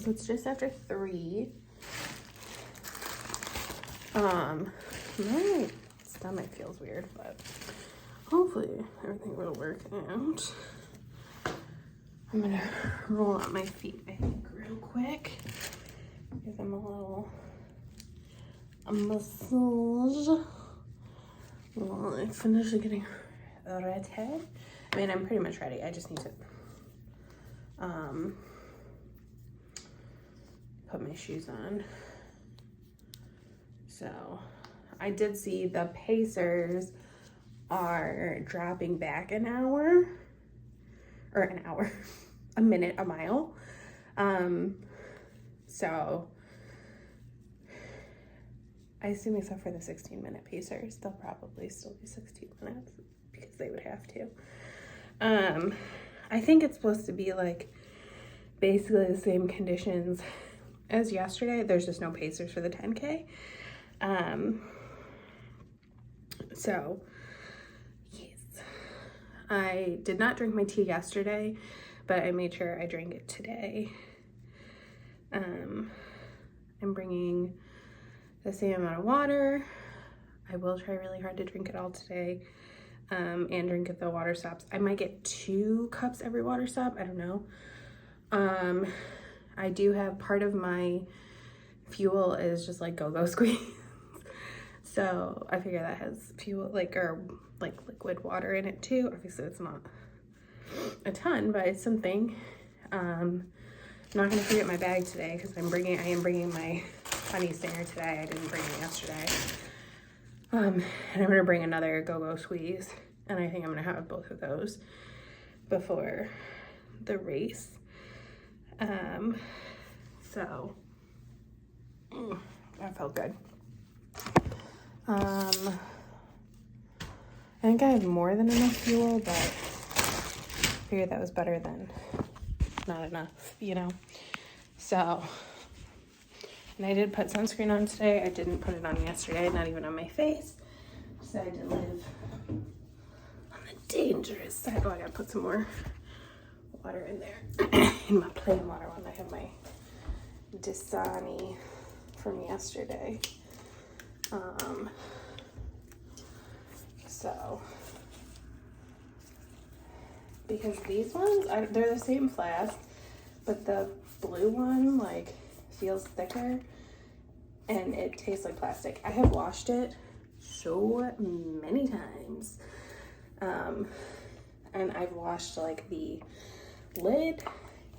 So it's just after 3. My stomach feels weird, but hopefully everything will work out. I'm gonna roll out my feet, I think, real quick because I'm a massage while I finish getting ready. I mean, I'm pretty much ready. I just need to put my shoes on. So I did see the Pacers are dropping back a minute a mile. So I assume except for the 16-minute Pacers, they'll probably still be 16 minutes because they would have to. I think it's supposed to be like basically the same conditions as yesterday. There's just no Pacers for the 10K. So yes, I did not drink my tea yesterday, but I made sure I drank it today. I'm bringing the same amount of water. I will try really hard to drink it all today, and drink at the water stops. I might get 2 cups every water stop. I don't know. I do have part of my fuel is just like go-go squeeze. So I figure that has fuel, like liquid water in it too. Obviously it's not a ton, but it's something. I'm not gonna forget my bag today because I am bringing my honey stinger today. I didn't bring it yesterday. And I'm gonna bring another go-go squeeze, and I think I'm gonna have both of those before the race. So that felt good. I think I have more than enough fuel, but I figured that was better than not enough, you know? So, and I did put sunscreen on today. I didn't put it on yesterday, not even on my face. Decided to live on the dangerous side. Oh, I gotta put some more water in there. In my plain water one, I have my Dasani from yesterday. So, because these ones, they're the same flask, but the blue one, like, feels thicker, and it tastes like plastic. I have washed it so many times, and I've washed, like, the lid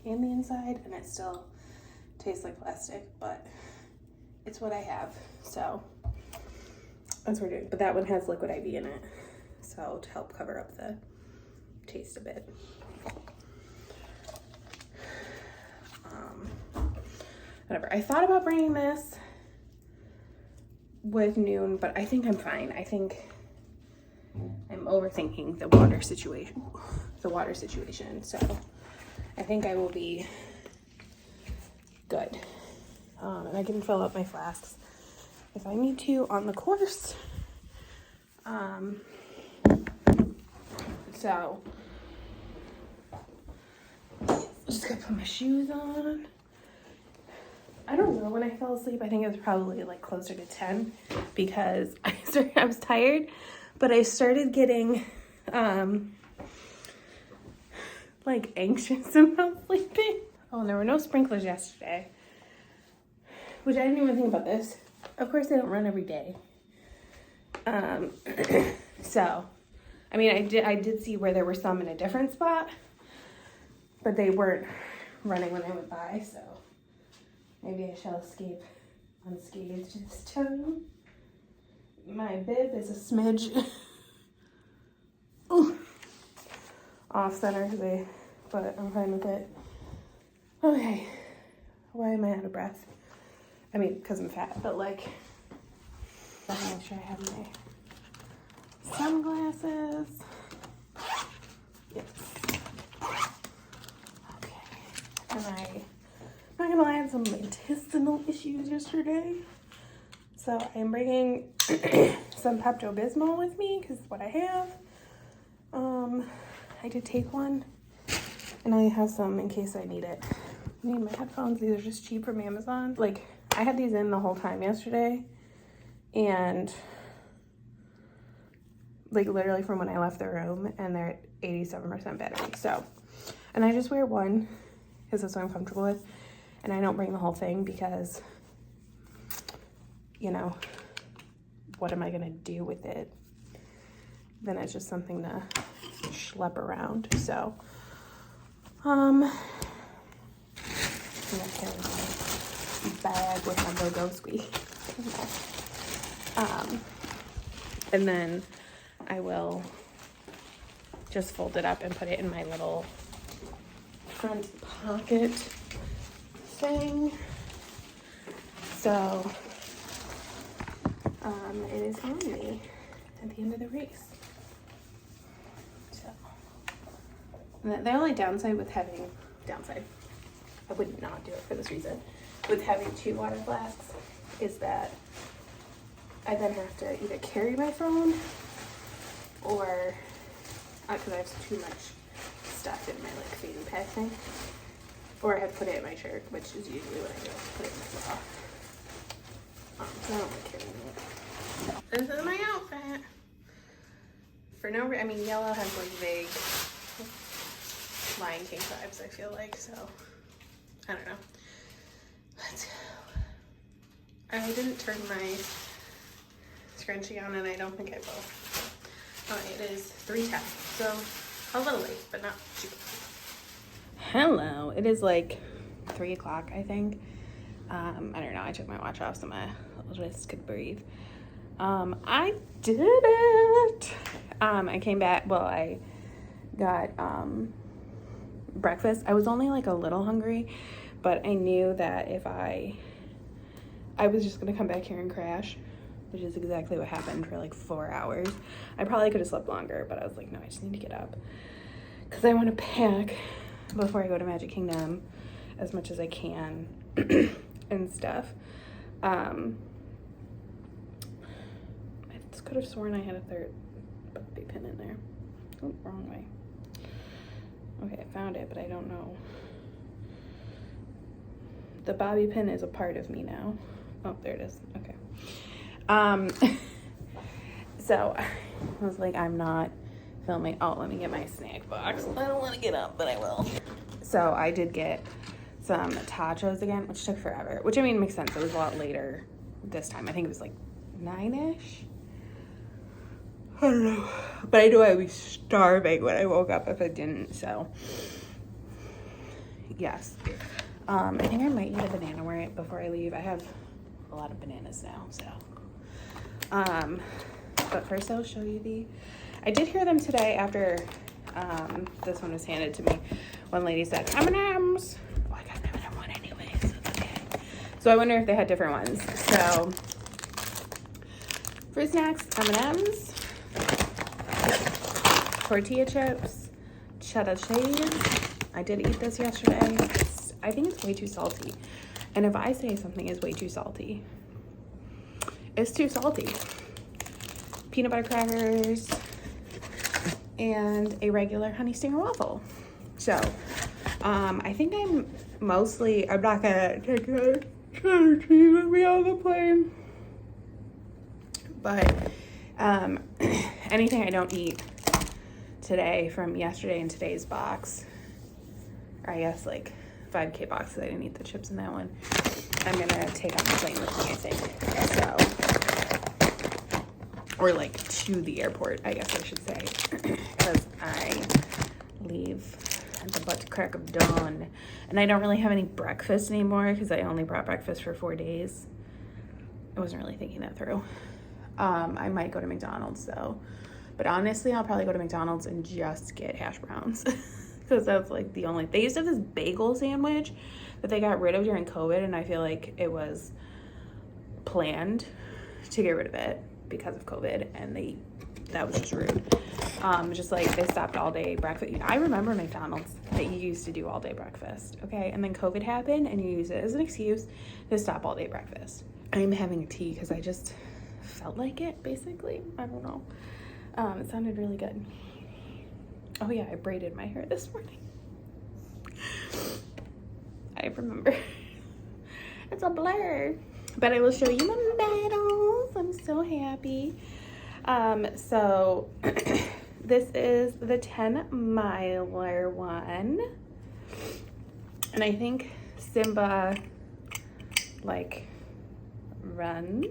and the inside, and it still tastes like plastic, but it's what I have, so that's what we're doing. But that one has liquid IV in it, so to help cover up the taste a bit. Whatever. I thought about bringing this with Noon, but I think I'm fine. I think I'm overthinking the water situation. So I think I will be good. And I can fill up my flasks if I need to on the course. So just gotta put my shoes on. I don't know when I fell asleep. I think it was probably like closer to 10 because I was tired, but I started getting like anxious about sleeping. Oh, and there were no sprinklers yesterday, which I didn't even think about this. Of course, they don't run every day. So, I mean, I did see where there were some in a different spot, but they weren't running when I went by, so maybe I shall escape unscathed this time. My bib is a smidge off center today, but I'm fine with it. Okay, why am I out of breath? I mean, because I'm fat, but like, let me make sure I have my sunglasses. Yes. Okay. And I'm not gonna lie, I had some intestinal issues yesterday. So I'm bringing some Pepto-Bismol with me because it's what I have. I did take one, and I have some in case I need it. I need my headphones. These are just cheap from Amazon. Like, I had these in the whole time yesterday, and like literally from when I left the room, and they're at 87% battery. So, and I just wear one because that's what I'm comfortable with, and I don't bring the whole thing because, you know, what am I gonna do with it? Then it's just something to schlep around. So, I'm gonna carry my bag with my go-go squeak. And then I will just fold it up and put it in my little front pocket thing. So, it is on me at the end of the race. So, the only downside with having, I would not do it for this reason, with having 2 water flasks is that I then have to either carry my phone or, because I have too much stuff in my like fanny pack thing, or I have to put it in my shirt, which is usually what I do, put it in my bra. So I don't like carrying it. This is my outfit. For no reason, I mean, yellow has like vague Lion King vibes, I feel like, so I don't know. Let's go. I didn't turn my scrunchie on, and I don't think I will. Oh, it is 3:10, so a little late, but not too late. Hello, it is like 3 o'clock, I think. I don't know, I took my watch off so my little wrist could breathe. I did it! I came back, well, I got, breakfast. I was only like a little hungry, but I knew that if I was just gonna come back here and crash, which is exactly what happened for like 4 hours. I probably could have slept longer, but I was like, no, I just need to get up because I want to pack before I go to Magic Kingdom as much as I can and stuff. I just could have sworn I had a third bobby pin in there. Oh, wrong way. Okay, I found it, but I don't know. The bobby pin is a part of me now. Oh, there it is. Okay. So I was like, I'm not filming. Oh, let me get my snack box. I don't want to get up, but I will. So I did get some tachos again, which took forever, which I mean makes sense. It was a lot later this time. I think it was like 9-ish. I don't know, but I knew I'd be starving when I woke up if I didn't. So yes, I think I might eat a banana before I leave. I have a lot of bananas now, so. But first I'll show you I did hear them today after this one was handed to me. One lady said, M&M's. Oh, I got another one anyway, so it's okay. So I wonder if they had different ones. So, fruit snacks, M&M's, tortilla chips, cheddar cheese. I did eat this yesterday. I think it's way too salty. And if I say something is way too salty, it's too salty. Peanut butter crackers and a regular honey stinger waffle. So, I think I'm not gonna take a cheddar cheese with me on the plane. But, anything I don't eat today from yesterday and today's box, or I guess like 5K boxes, I didn't eat the chips in that one, I'm gonna take on the plane with me, I think. So, or like to the airport, I guess I should say, because I leave at the butt crack of dawn, and I don't really have any breakfast anymore because I only brought breakfast for 4 days. I wasn't really thinking that through. I might go to McDonald's though, but honestly, I'll probably go to McDonald's and just get hash browns because that's like the only. They used to have this bagel sandwich that they got rid of during COVID, and I feel like it was planned to get rid of it because of COVID, and that was just rude. Just like they stopped all day breakfast. I remember McDonald's that you used to do all day breakfast, okay? And then COVID happened and you use it as an excuse to stop all day breakfast. I'm having a tea because I just felt like it, basically. I don't know. It sounded really good. Oh yeah, I braided my hair this morning. I remember. It's a blur. But I will show you my medals. I'm so happy. So this is the 10-miler one. And I think Simba like runs.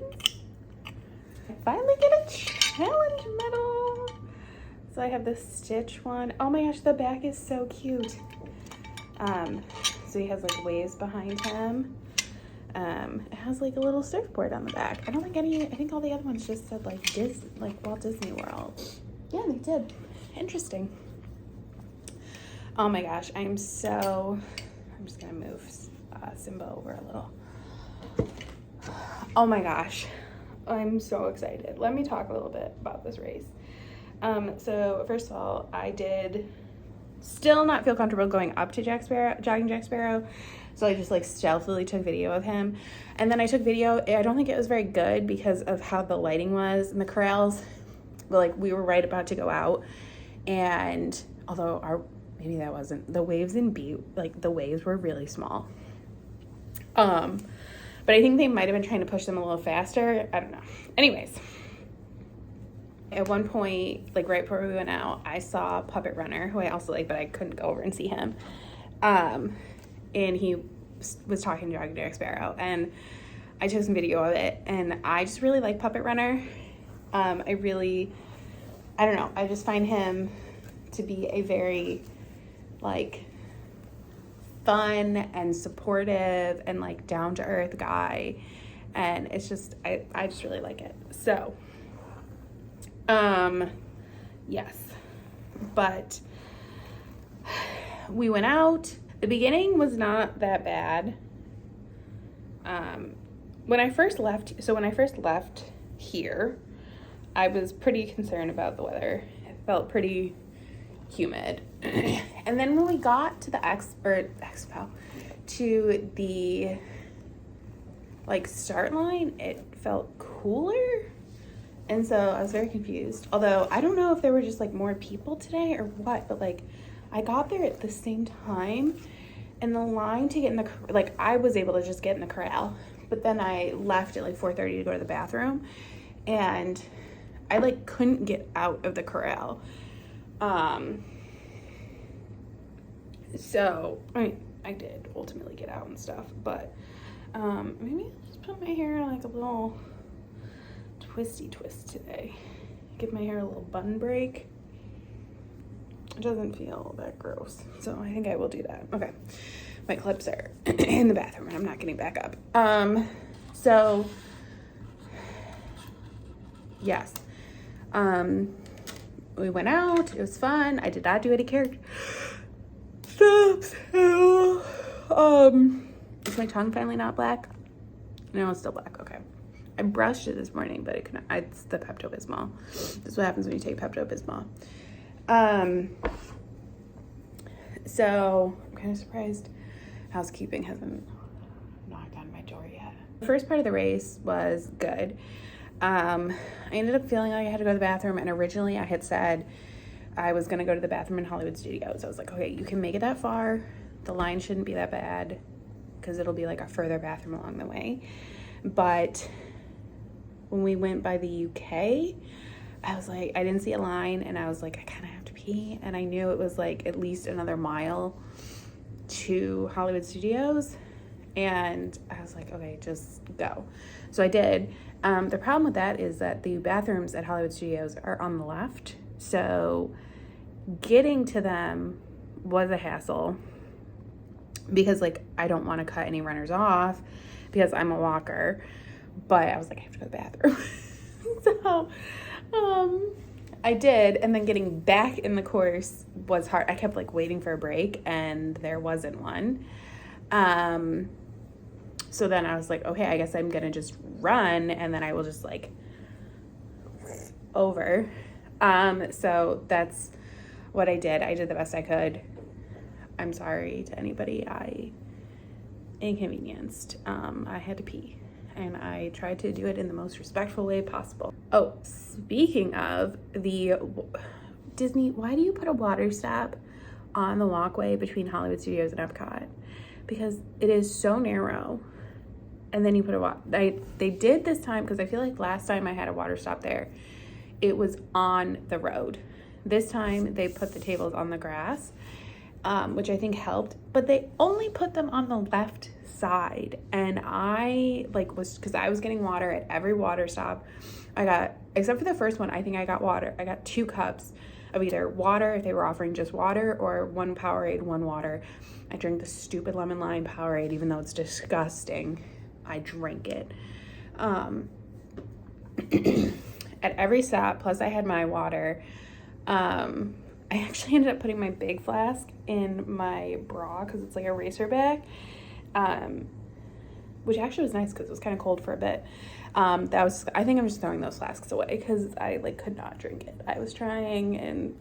I finally get a challenge medal. So I have the Stitch one. Oh my gosh, the back is so cute. So he has like waves behind him. It has like a little surfboard on the back. I don't think I think all the other ones just said like Walt Disney World. Yeah, they did. Interesting. Oh my gosh, I'm just gonna move Simba over a little. Oh my gosh, I'm so excited. Let me talk a little bit about this race. So first of all, I did still not feel comfortable going up to jogging Jack Sparrow. So I just like stealthily took video of him. And then I took video. I don't think it was very good because of how the lighting was in the corrals. But like we were right about to go out. And although maybe that wasn't, the waves in Butte, like the waves were really small. But I think they might have been trying to push them a little faster. I don't know. Anyways, at one point, like right before we went out, I saw Puppet Runner, who I also like, but I couldn't go over and see him. And he was talking to Jack Sparrow, and I took some video of it, and I just really like Puppet Runner. I don't know, I just find him to be a very like fun and supportive and like down to earth guy, and it's just I just really like it. So yes, but we went out. The beginning was not that bad. When I first left here, I was pretty concerned about the weather. It felt pretty humid. And then when we got to the expo, to the like start line, it felt cooler. And so I was very confused. Although I don't know if there were just like more people today or what, but like I got there at the same time, and the line to get in the, like I was able to just get in the corral, but then I left at like 4:30 to go to the bathroom, and I like couldn't get out of the corral. So I did ultimately get out and stuff, but maybe I'll just put my hair in like a little twisty twist today. Give my hair a little bun break. It doesn't feel that gross, so I think I will do that. Okay, my clips are in the bathroom and I'm not getting back up. So yes, we went out, it was fun. I did not do any character stuff. Is my tongue finally not black? No, it's still black. Okay, I brushed it this morning, but it's the Pepto-Bismol. This is what happens when you take Pepto-Bismol. So I'm kind of surprised housekeeping hasn't knocked on my door yet. The first part of the race was good. I ended up feeling like I had to go to the bathroom, and originally I had said I was going to go to the bathroom in Hollywood Studios. I was like, okay, you can make it that far. The line shouldn't be that bad because it'll be like a further bathroom along the way. But when we went by the UK, I was like, I didn't see a line, and I was like, I kind of have to pee, and I knew it was like at least another mile to Hollywood Studios, and I was like, okay, just go. So I did. The problem with that is that the bathrooms at Hollywood Studios are on the left, so getting to them was a hassle because like I don't want to cut any runners off because I'm a walker, but I was like, I have to go to the bathroom. So I did, and then getting back in the course was hard. I kept like waiting for a break, and there wasn't one. So then I was like, okay, I guess I'm gonna just run, and then I will just like over. So that's what I did. I did the best I could. I'm sorry to anybody I inconvenienced. I had to pee, and I tried to do it in the most respectful way possible. Oh, speaking of the Disney, why do you put a water stop on the walkway between Hollywood Studios and Epcot? because it is so narrow. And then you put they did this time, because I feel like last time I had a water stop there, it was on the road. This time they put the tables on the grass, which I think helped, but they only put them on the left side. And I because I was getting water at every water stop. Except for the first one, I think I got water. I got 2 cups of either water, if they were offering just water, or 1 Powerade, 1 water. I drank the stupid lemon lime Powerade, even though it's disgusting. I drank it. At every stop, plus I had my water. I actually ended up putting my big flask in my bra, because it's like a racer bag, which actually was nice because it was kind of cold for a bit. I think I'm just throwing those flasks away because I could not drink it. I was trying, and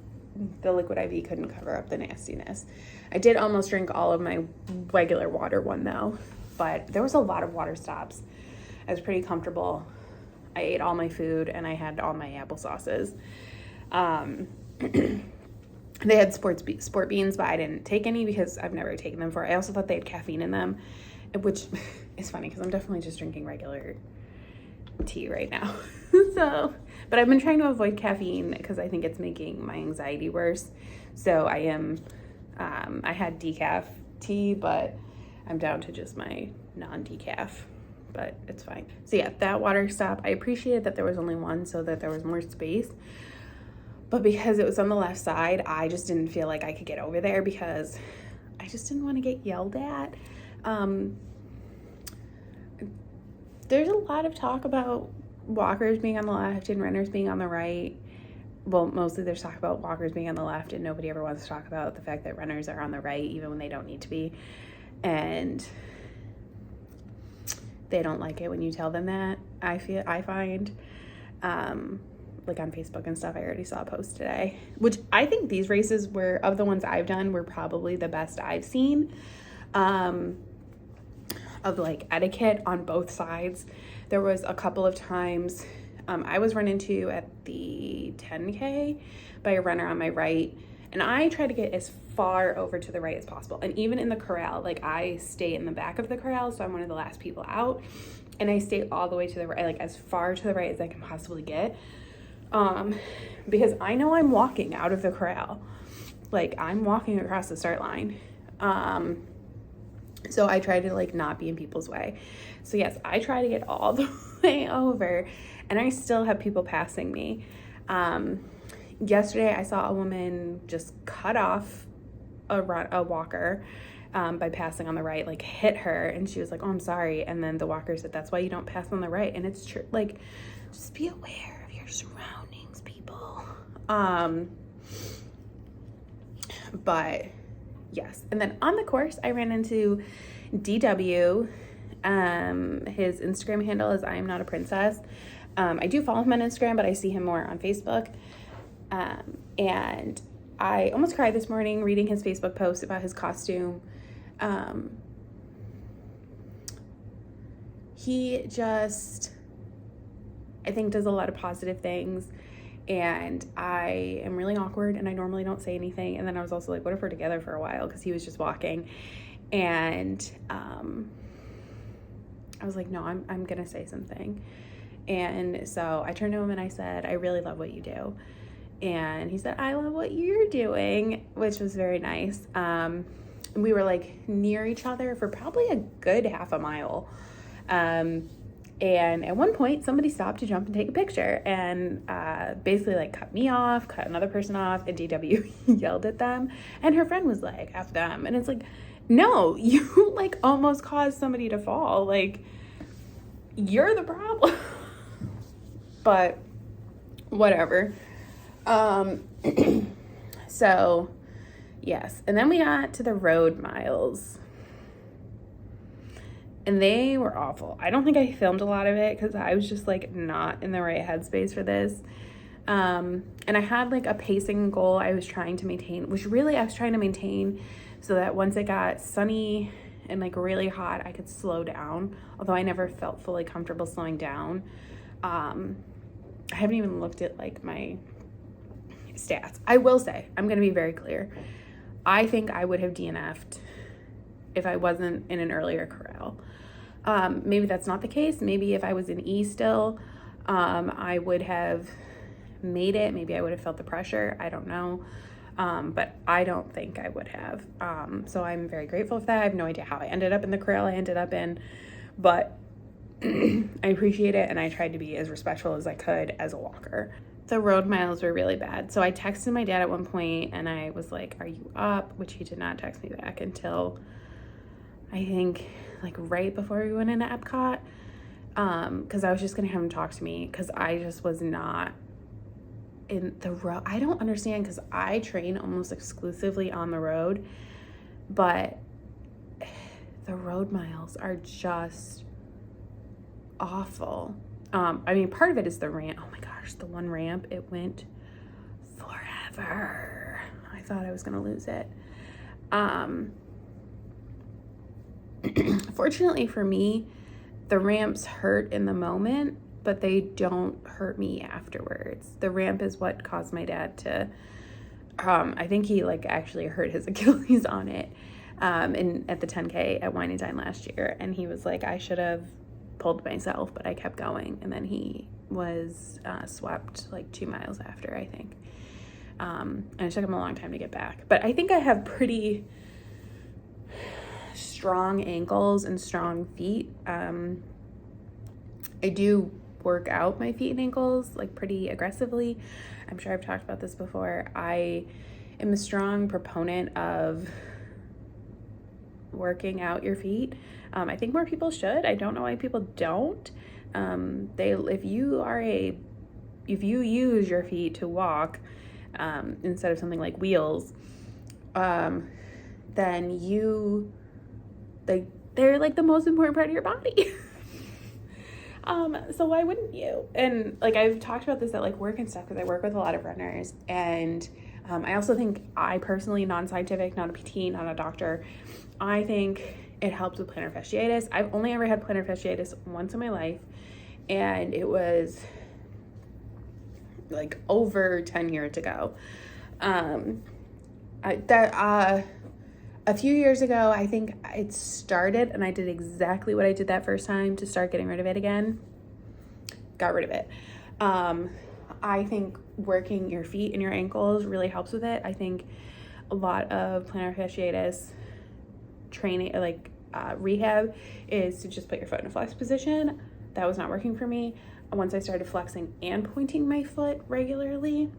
the Liquid IV couldn't cover up the nastiness. I did almost drink all of my regular water one though, but there was a lot of water stops. I was pretty comfortable. I ate all my food and I had all my applesauces. They had sport beans, but I didn't take any because I've never taken them before. I also thought they had caffeine in them, which is funny because I'm definitely just drinking regular tea right now. But I've been trying to avoid caffeine because I think it's making my anxiety worse. So I had decaf tea, but I'm down to just my non-decaf, but it's fine. So yeah, that water stop, I appreciated that there was only one so that there was more space. But because it was on the left side, I just didn't feel like I could get over there because I just didn't want to get yelled at. There's a lot of talk about walkers being on the left and runners being on the right. Well, mostly there's talk about walkers being on the left, and nobody ever wants to talk about the fact that runners are on the right, even when they don't need to be. And they don't like it when you tell them that, I find. Like on Facebook and stuff, I already saw a post today, which I think these races of the ones I've done, were probably the best I've seen. Of like etiquette on both sides. There was a couple of times I was run into at the 10K by a runner on my right, and I try to get as far over to the right as possible. And even in the corral, like I stay in the back of the corral, so I'm one of the last people out, and I stay all the way to the right, like as far to the right as I can possibly get, because I know I'm walking out of the corral, like I'm walking across the start line. So I try to like not be in people's way. So yes, I try to get all the way over, and I still have people passing me. Yesterday I saw a woman just cut off a walker by passing on the right, like hit her, and she was like, "Oh, I'm sorry." And then the walker said, "That's why you don't pass on the right." And it's true. Like, just be aware of your surroundings, people. But yes. And then on the course, I ran into DW. His Instagram handle is I am not a princess. I do follow him on Instagram, but I see him more on Facebook. And I almost cried this morning reading his Facebook post about his costume. He just, I think, does a lot of positive things. And I am really awkward, and I normally don't say anything. And then I was also like, what if we're together for a while? Because he was just walking. And I was like, no, I'm going to say something. And so I turned to him and I said, I really love what you do. And he said, I love what you're doing, which was very nice. And we were like near each other for probably a good half a mile. And at one point, somebody stopped to jump and take a picture, and basically like cut me off, cut another person off, and DW yelled at them. And her friend was like, F them. And it's like, no, you like almost caused somebody to fall. Like, you're the problem. But whatever. So yes. And then we got to the road miles. And they were awful. I don't think I filmed a lot of it because I was just like not in the right headspace for this. And I had like a pacing goal I was trying to maintain, which really I was trying to maintain so that once it got sunny and like really hot, I could slow down. Although I never felt fully comfortable slowing down. I haven't even looked at like my stats. I will say, I'm going to be very clear. I think I would have DNF'd if I wasn't in an earlier corral. Maybe that's not the case. Maybe if I was in E still, I would have made it. Maybe I would have felt the pressure. I don't know. But I don't think I would have. So I'm very grateful for that. I have no idea how I ended up in the corral I ended up in, but I appreciate it, and I tried to be as respectful as I could as a walker. The road miles were really bad. So I texted my dad at one point and I was like, are you up? Which he did not text me back until I think like right before we went into Epcot. Cause I was just gonna have him talk to me, cause I just was not in the road. I don't understand, cause I train almost exclusively on the road, but the road miles are just awful. I mean, part of it is the ramp. Oh my gosh, the one ramp, it went forever. I thought I was gonna lose it. Fortunately for me, the ramps hurt in the moment, but they don't hurt me afterwards. The ramp is what caused my dad to, I think he like actually hurt his Achilles on it, at the 10K at Wine and Dine last year. And he was like, I should have pulled myself, but I kept going. And then he was swept like 2 miles after, I think. And it took him a long time to get back. But I think I have pretty strong ankles and strong feet. I do work out my feet and ankles like pretty aggressively. I'm sure I've talked about this before. I am a strong proponent of working out your feet. I think more people should. I don't know why people don't. If you use your feet to walk, instead of something like wheels, then they're like the most important part of your body. So why wouldn't you? And like, I've talked about this at like work and stuff, because I work with a lot of runners, and I also think, I personally, non-scientific, not a PT, not a doctor, I think it helps with plantar fasciitis. I've only ever had plantar fasciitis once in my life, and it was like over 10 years ago. A few years ago, I think it started, and I did exactly what I did that first time to start getting rid of it again. Got rid of it. I think working your feet and your ankles really helps with it. I think a lot of plantar fasciitis training, like rehab, is to just put your foot in a flex position. That was not working for me. Once I started flexing and pointing my foot regularly,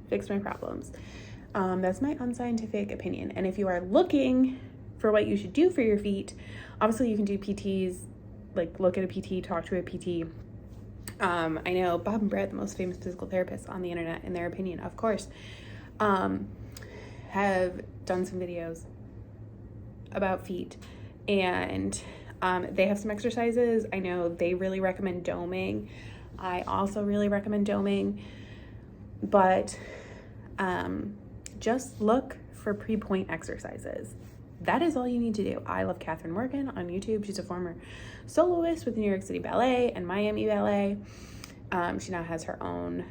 fixed my problems. That's my unscientific opinion. And if you are looking for what you should do for your feet, obviously you can do PTs, like look at a PT, talk to a PT. I know Bob and Brett, the most famous physical therapists on the internet, in their opinion, of course, have done some videos about feet, and they have some exercises. I know they really recommend doming. I also really recommend doming, but just look for pre-point exercises. That is all you need to do. I love Catherine Morgan on YouTube. She's a former soloist with New York City Ballet and Miami Ballet. She now has her own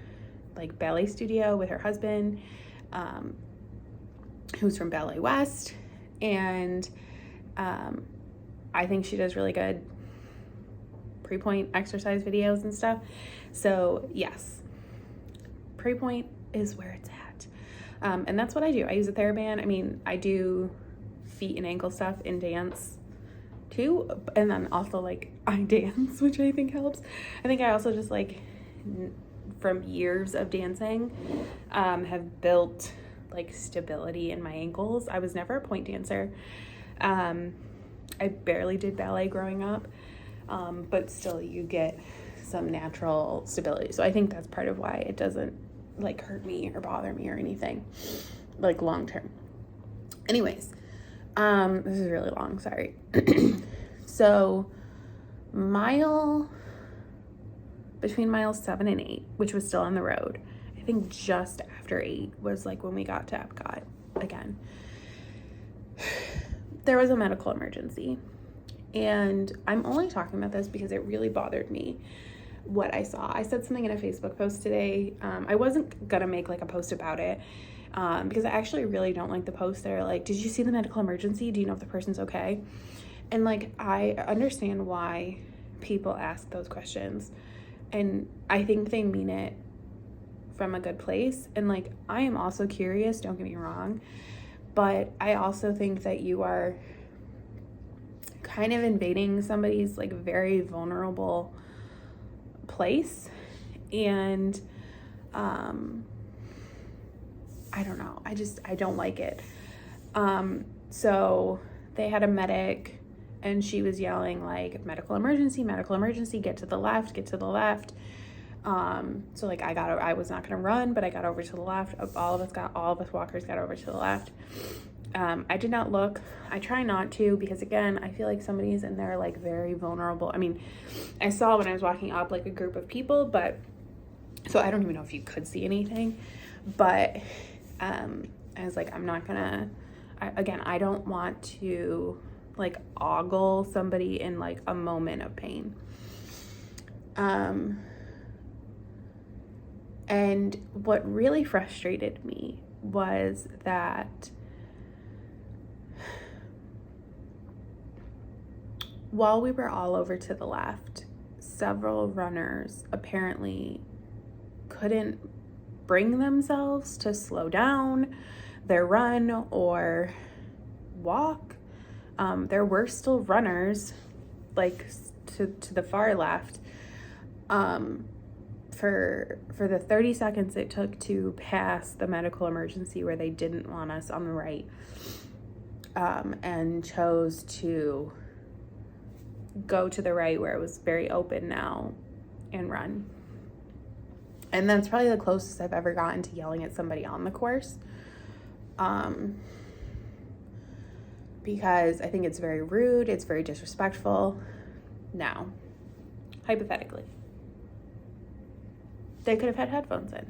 like ballet studio with her husband, who's from Ballet West. And I think she does really good pre-point exercise videos and stuff. So yes, pre-point is where it's at. And that's what I do. I use a TheraBand. I mean, I do feet and ankle stuff in dance too. And then also like I dance, which I think helps. I think I also just like from years of dancing, have built like stability in my ankles. I was never a point dancer. I barely did ballet growing up. But still you get some natural stability. So I think that's part of why it doesn't like hurt me or bother me or anything like long term. Anyways, this is really long, sorry. So between miles 7 and 8, which was still on the road, I think just after 8 was like when we got to Epcot again, there was a medical emergency. And I'm only talking about this because it really bothered me what I saw. I said something in a Facebook post today. I wasn't gonna make like a post about it, because I actually really don't like the posts that are like, did you see the medical emergency? Do you know if the person's okay? And like, I understand why people ask those questions, and I think they mean it from a good place. And like, I am also curious, don't get me wrong, but I also think that you are kind of invading somebody's like very vulnerable place. And I don't know, I don't like it. So they had a medic, and she was yelling like, medical emergency, get to the left, get to the left. So like, I was not gonna run, but I got over to the left. All of us walkers got over to the left. I did not look. I try not to, because again, I feel like somebody's in there like very vulnerable. I mean, I saw when I was walking up like a group of people, but so I don't even know if you could see anything, but I was like, I'm not gonna, I don't want to like ogle somebody in like a moment of pain. And what really frustrated me was that while we were all over to the left, several runners apparently couldn't bring themselves to slow down their run or walk. There were still runners like to the far left for the 30 seconds it took to pass the medical emergency where they didn't want us on the right, and chose to go to the right where it was very open now and run. And that's probably the closest I've ever gotten to yelling at somebody on the course, because I think it's very rude, it's very disrespectful. Now, hypothetically, they could have had headphones in.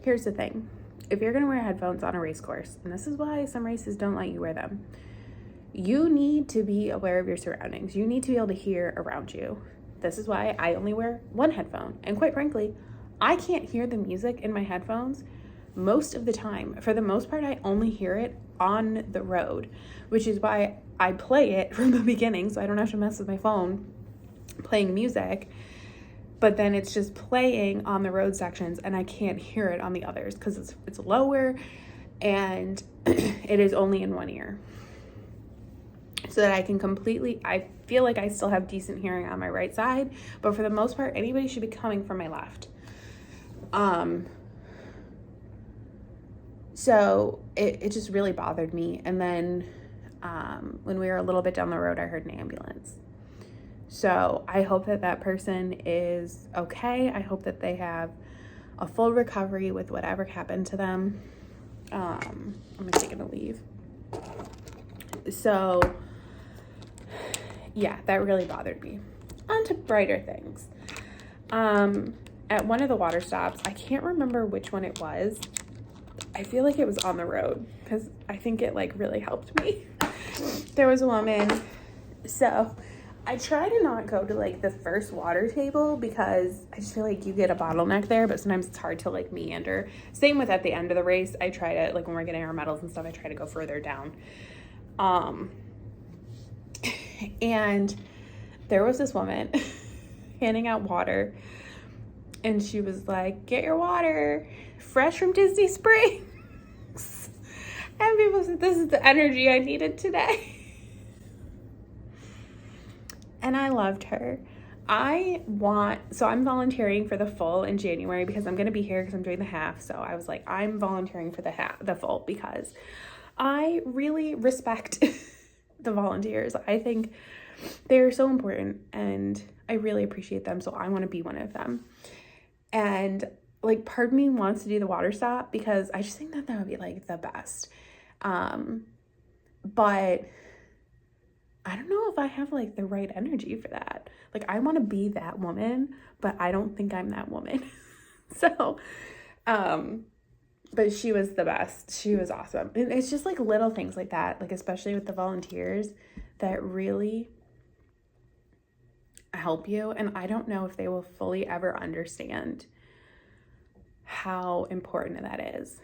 Here's the thing. If you're going to wear headphones on a race course, and this is why some races don't let you wear them, you need to be aware of your surroundings. You need to be able to hear around you. This is why I only wear one headphone. And quite frankly, I can't hear the music in my headphones most of the time. For the most part, I only hear it on the road, which is why I play it from the beginning, so I don't have to mess with my phone playing music. But then it's just playing on the road sections, and I can't hear it on the others because it's lower and it is only in one ear. So that I can I feel like I still have decent hearing on my right side, but for the most part, anybody should be coming from my left. So it just really bothered me. And then when we were a little bit down the road, I heard an ambulance. So I hope that person is okay. I hope that they have a full recovery with whatever happened to them. I'm actually gonna leave. So yeah, that really bothered me. On to brighter things. At one of the water stops, I can't remember which one it was. I feel like it was on the road because I think it like really helped me. There was a woman. So I try to not go to like the first water table because I just feel like you get a bottleneck there, but sometimes it's hard to like meander. Same with at the end of the race. I try to, like when we're getting our medals and stuff, I try to go further down. And there was this woman handing out water, and she was like, "Get your water fresh from Disney Springs." And people said, "This is the energy I needed today." And I loved her. So I'm volunteering for the full in January because I'm going to be here because I'm doing the half. So I was like, I'm volunteering for the full because I really respect the volunteers. I think they're so important and I really appreciate them. So I want to be one of them. And like, part of me wants to do the water stop because I just think that would be like the best. But I don't know if I have like the right energy for that. Like, I want to be that woman, but I don't think I'm that woman. So, but she was the best. She was awesome. And it's just like little things like that, like especially with the volunteers, that really help you. And I don't know if they will fully ever understand how important that is.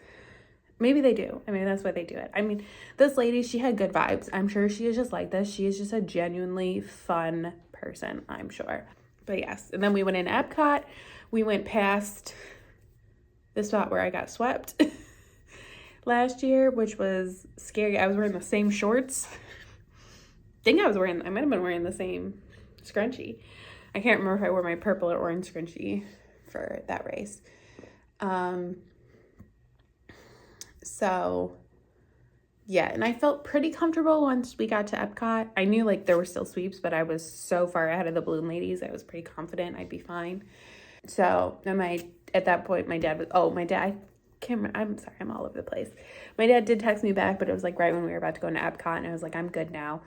Maybe they do. I mean, that's why they do it. I mean, this lady, she had good vibes. I'm sure she is just like this. She is just a genuinely fun person, I'm sure. But yes, and then we went in Epcot. We went past the spot where I got swept last year, which was scary. I was wearing the same shorts. I might have been wearing the same scrunchie. I can't remember if I wore my purple or orange scrunchie for that race. So yeah, and I felt pretty comfortable once we got to Epcot. I knew like there were still sweeps, but I was so far ahead of the balloon ladies. I was pretty confident I'd be fine. So then at that point, my dad, I can't remember, I'm sorry, I'm all over the place. My dad did text me back, but it was like right when we were about to go into Epcot, and I was like, I'm good now.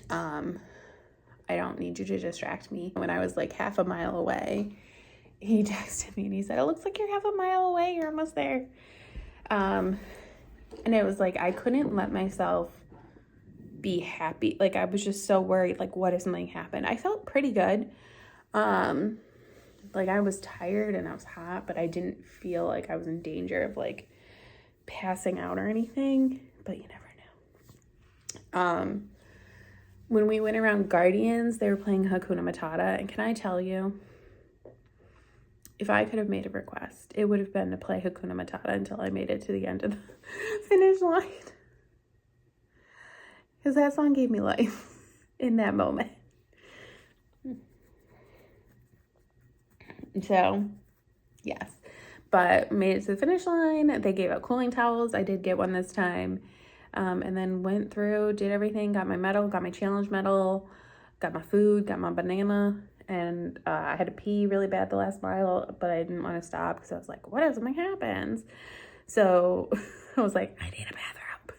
I don't need you to distract me. When I was like half a mile away, he texted me and he said, it looks like you're half a mile away. You're almost there. And it was like, I couldn't let myself be happy. Like, I was just so worried, like, what if something happened? I felt pretty good. Like, I was tired and I was hot, but I didn't feel like I was in danger of, like, passing out or anything. But you never know. When we went around Guardians, they were playing Hakuna Matata. And can I tell you, if I could have made a request, it would have been to play Hakuna Matata until I made it to the end of the finish line. Because that song gave me life in that moment. So, yes. But made it to the finish line. They gave out cooling towels. I did get one this time. And then went through, did everything, got my medal, got my challenge medal, got my food, got my banana. And I had to pee really bad the last mile, but I didn't want to stop because I was like, what if something happens? So I was like, I need a bathroom.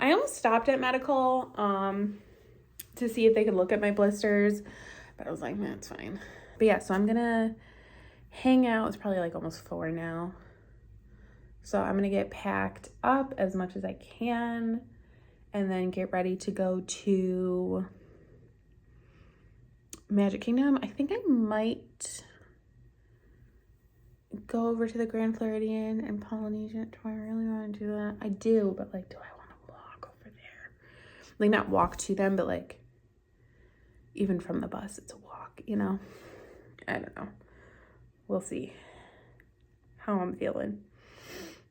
I almost stopped at medical to see if they could look at my blisters, but I was like, man, it's fine. But yeah, so I'm going to hang out. It's probably like almost 4 now. So I'm going to get packed up as much as I can and then get ready to go to Magic Kingdom. I think I might go over to the Grand Floridian and Polynesian. Do I really want to do that? I do, but like, do I want to walk over there? Like, not walk to them, but like, even from the bus, it's a walk, you know? I don't know. We'll see how I'm feeling.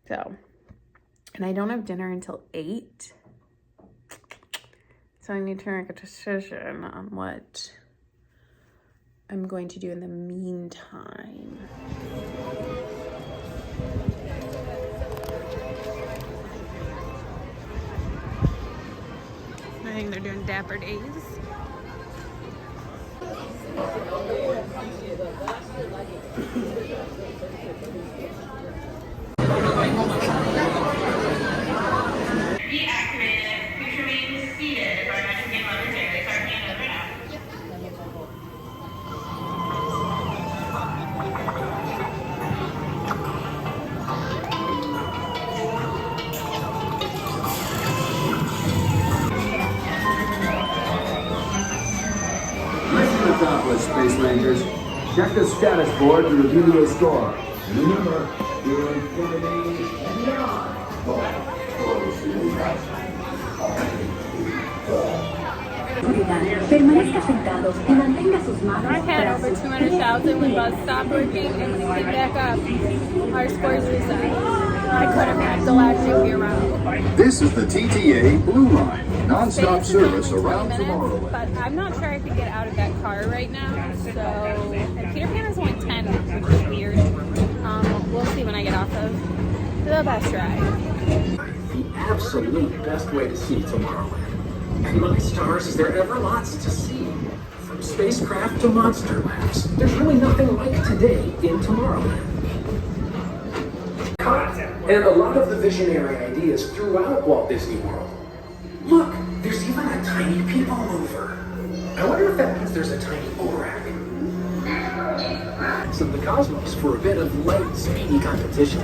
So, and I don't have dinner until 8. So I need to make a decision on what I'm going to do in the meantime. I think they're doing Dapper Days. Be activated. Please remain seated as our Magic Game Mother Fairies are being over now. Mission accomplished, Space Rangers. Check the status board to review your score. And remember, your infinity and beyond. Permanezca sentado y mantenga sus manos. I had over 200,000 when bus stopped working, and when we picked back up, our scores reset. I could have had the last year around. This is the TTA Blue Line, non-stop service around minutes, Tomorrowland. but I'm not sure I could get out of that car right now. So, and Peter Pan is only 10, which is weird. We'll see when I get off of the bus ride. The absolute best way to see Tomorrowland. And my stars, is there ever lots to see? From spacecraft to monster labs, there's really nothing like today in Tomorrowland. And a lot of the visionary ideas throughout Walt Disney World. Look, there's even a tiny people mover. I wonder if that means there's a tiny Borak. Of the cosmos for a bit of light, speedy competition.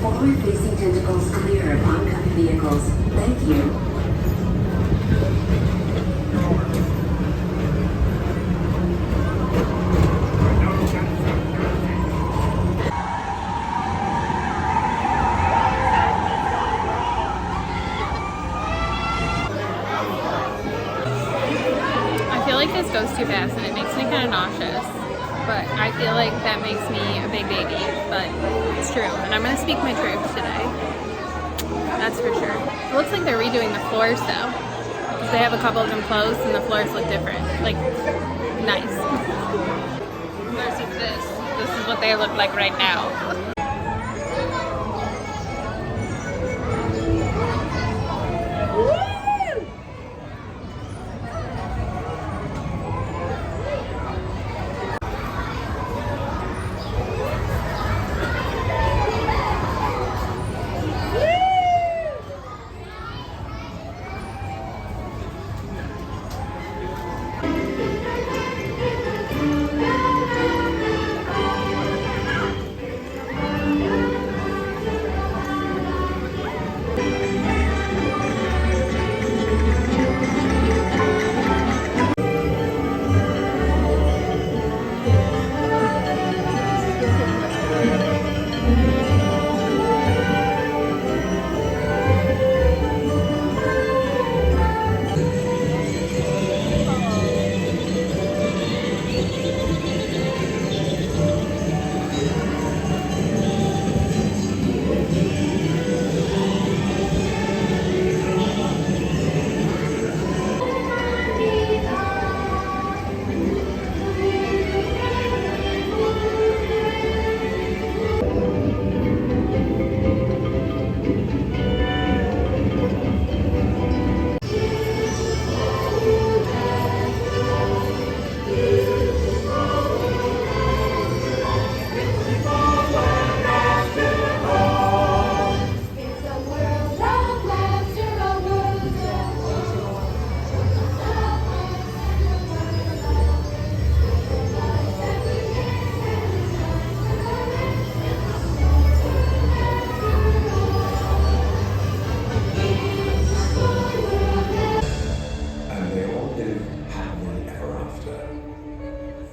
Forward-facing tentacles clear of oncoming vehicles. Thank you. I feel like this goes too fast and it makes me kind of nauseous. But I feel like that makes me a big baby. But it's true. And I'm going to speak my truth today. That's for sure. It looks like they're redoing the floors though. Because they have a couple of them closed and the floors look different. Like, nice. Versus this. This is what they look like right now.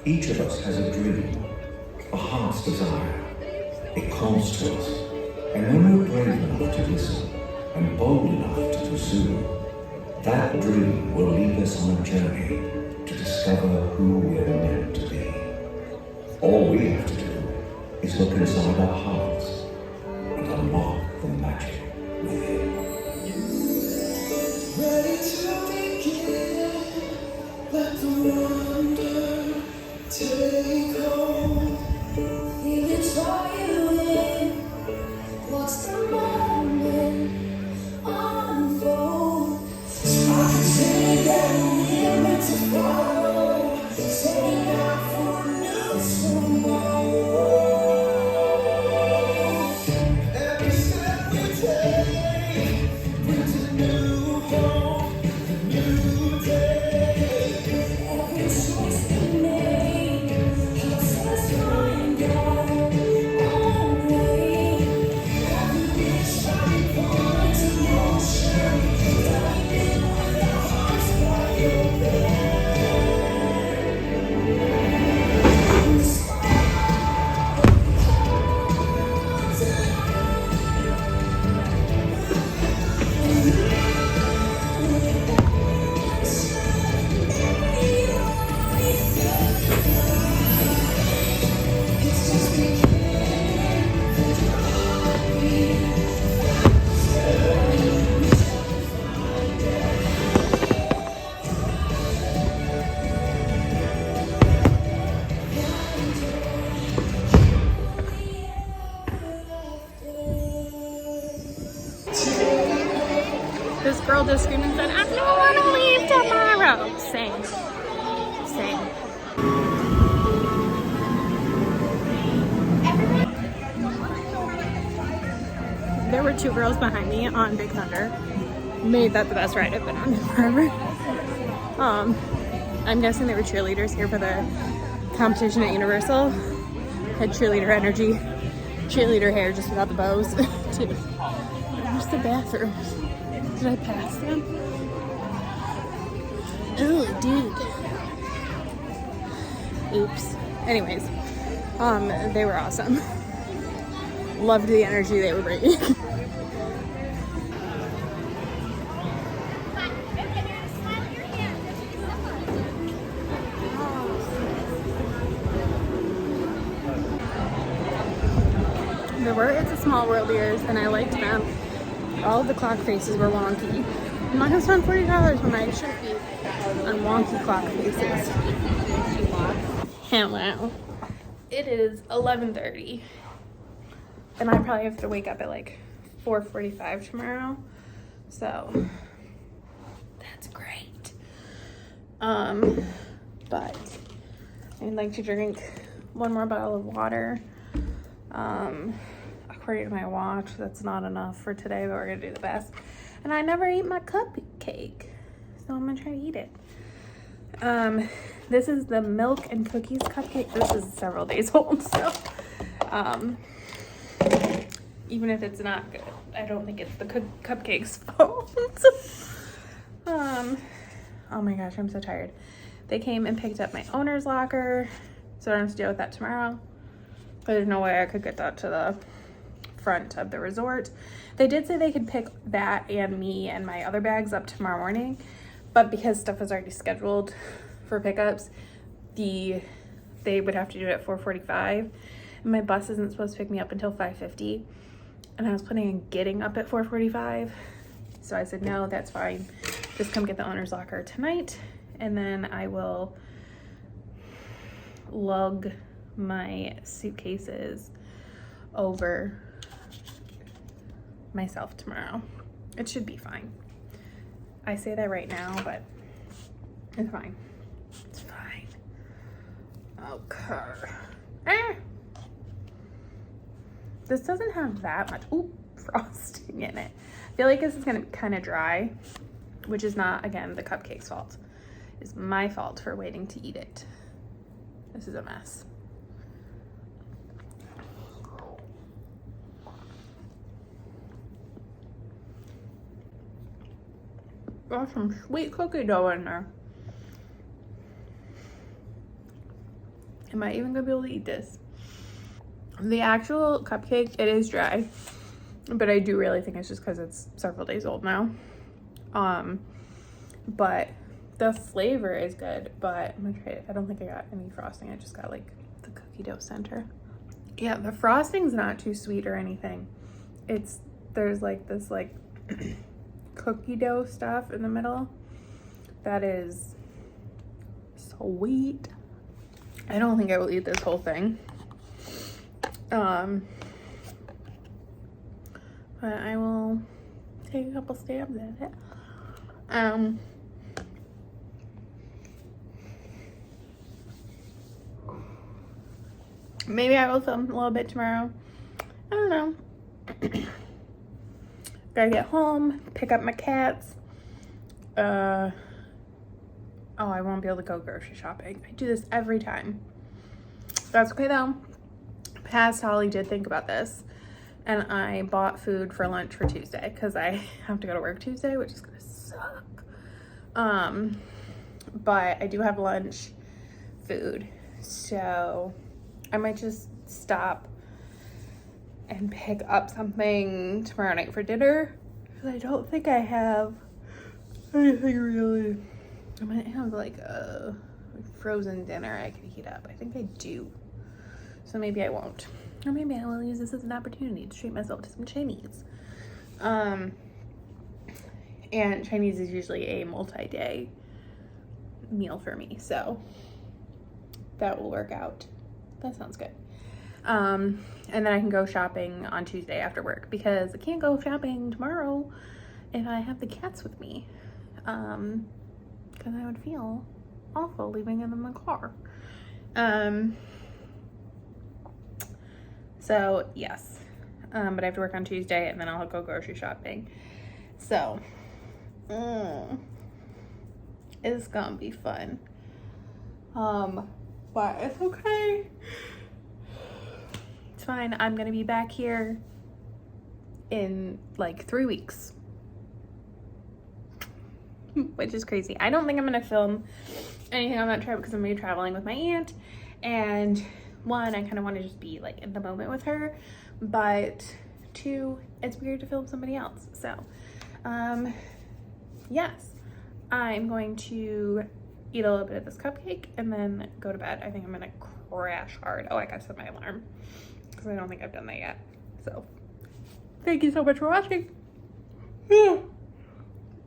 Each of us has a dream, a heart's desire. It calls to us, and when we're brave enough to listen and bold enough to pursue, that dream will lead us on a journey to discover who we're meant to be. All we have to do is look inside our hearts and unlock the magic within. Ready to begin, let the wonder take hold. Feel it triumphing, watch the moment unfold. I can see that we're meant to follow, setting out for a new tomorrow. Every step we take brings a new hope, a new day. Every choice we make helps us find our own way. Every wish I point to motion, diving with our hearts wide open. The sky comes it's just beginning. This girl just screamed and said, I don't want to leave tomorrow. Same. Same. There were two girls behind me on Big Thunder. Made that the best ride I've been on in forever. I'm guessing they were cheerleaders here for the competition at Universal. Had cheerleader energy. cheerleader hair just without the bows. Dude, where's the bathroom? Did I pass them? Oh, dude. Oops. Anyways, they were awesome. Loved the energy they were bringing. There were It's a Small World ears, and I liked them. All of the clock faces were wonky. I'm not gonna spend $40 when I should be on wonky clock faces. Hello. It is 11:30, and I probably have to wake up at like 4:45 tomorrow, so that's great. But I'd like to drink one more bottle of water. According to my watch, that's not enough for today, but we're gonna do the best. And I never eat my cupcake, so I'm gonna try to eat it. This is the milk and cookies cupcake. This is several days old, so even if it's not good, I don't think it's the cupcake's fault. Oh my gosh, I'm so tired. They came and picked up my owner's locker, so I don't have to deal with that tomorrow. But there's no way I could get that to the front of the resort. They did say they could pick that and me and my other bags up tomorrow morning, but because stuff was already scheduled for pickups, they would have to do it at 4:45, and my bus isn't supposed to pick me up until 5:50, and I was planning on getting up at 4:45, so I said no, that's fine, just come get the owner's locker tonight, and then I will lug my suitcases over myself tomorrow. It should be fine. I say that right now, but it's fine. It's fine. Okay. This doesn't have that much frosting in it. I feel like this is gonna be kind of dry, which is not, again, the cupcake's fault. It's my fault for waiting to eat it. This is a mess. Got some sweet cookie dough in there. Am I even gonna be able to eat this? The actual cupcake, it is dry, but I do really think it's just because it's several days old now. But the flavor is good, but I'm gonna try it. I don't think I got any frosting. I just got like the cookie dough center. Yeah, the frosting's not too sweet or anything. There's like this like cookie dough stuff in the middle that is sweet. I don't think I will eat this whole thing, but I will take a couple stabs at it. Maybe I will film a little bit tomorrow. I don't know. Gotta get home, pick up my cats. Oh, I won't be able to go grocery shopping. I do this every time. That's okay though. Past Holly did think about this, and I bought food for lunch for Tuesday because I have to go to work Tuesday, which is gonna suck. But I do have lunch food, so I might just stop and pick up something tomorrow night for dinner, because I don't think I have anything really. I might have like a frozen dinner I could heat up. I think I do. So maybe I won't. Or maybe I will use this as an opportunity to treat myself to some Chinese. And Chinese is usually a multi-day meal for me, so that will work out. That sounds good. And then I can go shopping on Tuesday after work, because I can't go shopping tomorrow if I have the cats with me. Because I would feel awful leaving them in my car. So yes, but I have to work on Tuesday, and then I'll go grocery shopping. So it's gonna be fun. But it's okay. It's fine. I'm gonna be back here in like 3 weeks. Which is crazy. I don't think I'm gonna film anything on that trip because I'm gonna be traveling with my aunt, and one, I kind of want to just be like in the moment with her, but two, it's weird to film somebody else. So yes, I'm going to eat a little bit of this cupcake and then go to bed. I think I'm gonna crash hard. Oh, I gotta set my alarm because I don't think I've done that yet. So thank you so much for watching.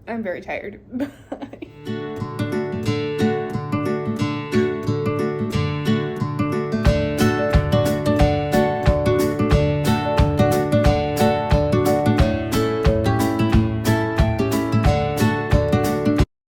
I'm very tired. Bye.